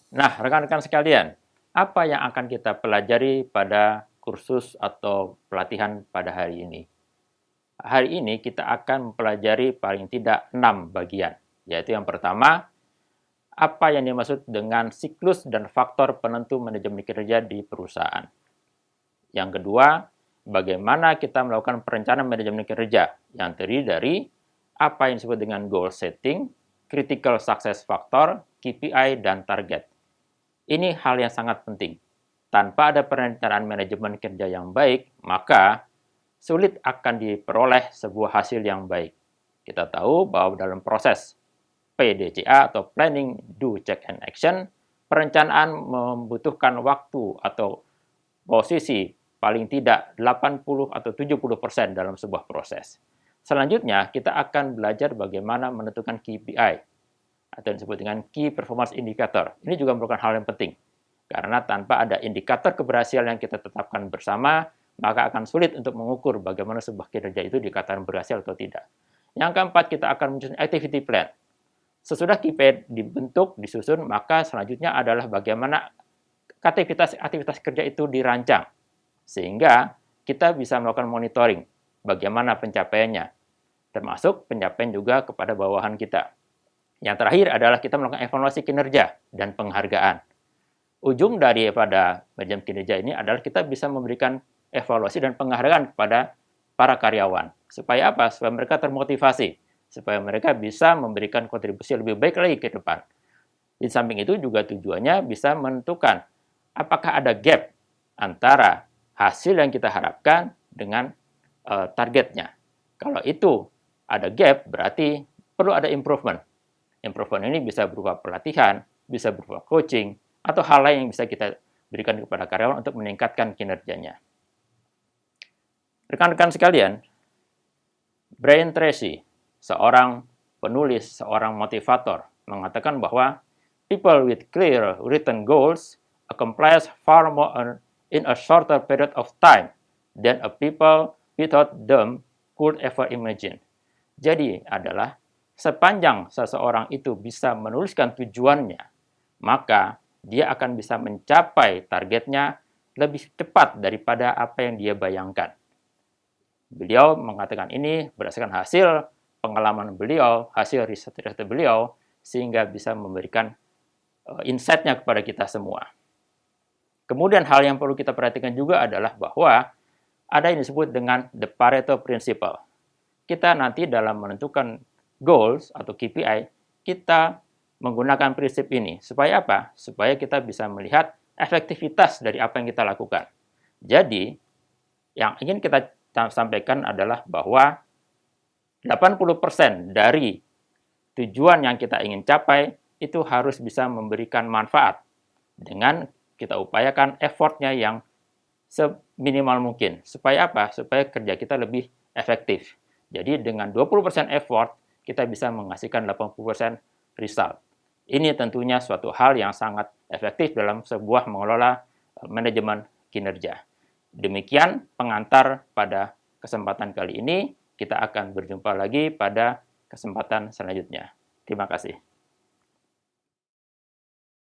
Nah, rekan-rekan sekalian, apa yang akan kita pelajari pada kursus atau pelatihan pada hari ini? Hari ini kita akan mempelajari paling tidak 6 bagian, yaitu yang pertama, apa yang dimaksud dengan siklus dan faktor penentu manajemen kinerja di perusahaan. Yang kedua, bagaimana kita melakukan perencanaan manajemen kinerja yang terdiri dari apa yang disebut dengan goal setting, critical success factor, KPI, dan target. Ini hal yang sangat penting. Tanpa ada perencanaan manajemen kerja yang baik, maka sulit akan diperoleh sebuah hasil yang baik. Kita tahu bahwa dalam proses PDCA atau Planning, Do, Check, and Action, perencanaan membutuhkan waktu atau posisi paling tidak 80 atau 70% dalam sebuah proses. Selanjutnya, kita akan belajar bagaimana menentukan KPI atau yang disebut dengan Key Performance Indicator. Ini juga merupakan hal yang penting, karena tanpa ada indikator keberhasilan yang kita tetapkan bersama, maka akan sulit untuk mengukur bagaimana sebuah kinerja itu dikatakan berhasil atau tidak. Yang keempat, kita akan menyusun activity plan. Sesudah KPI dibentuk, disusun, maka selanjutnya adalah bagaimana aktivitas kerja itu dirancang, sehingga kita bisa melakukan monitoring bagaimana pencapaiannya, termasuk pencapaian juga kepada bawahan kita. Yang terakhir adalah kita melakukan evaluasi kinerja dan penghargaan. Ujung daripada manajemen kinerja ini adalah kita bisa memberikan evaluasi dan penghargaan kepada para karyawan. Supaya apa? Supaya mereka termotivasi, supaya mereka bisa memberikan kontribusi lebih baik lagi ke depan. Di samping itu juga tujuannya bisa menentukan apakah ada gap antara hasil yang kita harapkan dengan targetnya. Kalau itu ada gap, berarti perlu ada improvement. Improvement ini bisa berupa pelatihan, bisa berupa coaching, atau hal lain yang bisa kita berikan kepada karyawan untuk meningkatkan kinerjanya. Rekan-rekan sekalian, Brian Tracy, seorang penulis, seorang motivator, mengatakan bahwa people with clear written goals accomplish far more in a shorter period of time than a people without them could ever imagine. Jadi adalah sepanjang seseorang itu bisa menuliskan tujuannya, maka dia akan bisa mencapai targetnya lebih cepat daripada apa yang dia bayangkan. Beliau mengatakan ini berdasarkan hasil pengalaman beliau, hasil riset-riset beliau, sehingga bisa memberikan insight-nya kepada kita semua. Kemudian hal yang perlu kita perhatikan juga adalah bahwa ada yang disebut dengan the Pareto Principle. Kita nanti dalam menentukan goals atau KPI, kita menggunakan prinsip ini. Supaya apa? Supaya kita bisa melihat efektivitas dari apa yang kita lakukan. Jadi, yang ingin kita sampaikan adalah bahwa 80% dari tujuan yang kita ingin capai itu harus bisa memberikan manfaat dengan kita upayakan effortnya yang seminimal mungkin. Supaya apa? Supaya kerja kita lebih efektif. Jadi dengan 20% effort, kita bisa menghasilkan 80% result. Ini tentunya suatu hal yang sangat efektif dalam sebuah mengelola manajemen kinerja. Demikian pengantar pada kesempatan kali ini. Kita akan berjumpa lagi pada kesempatan selanjutnya. Terima kasih.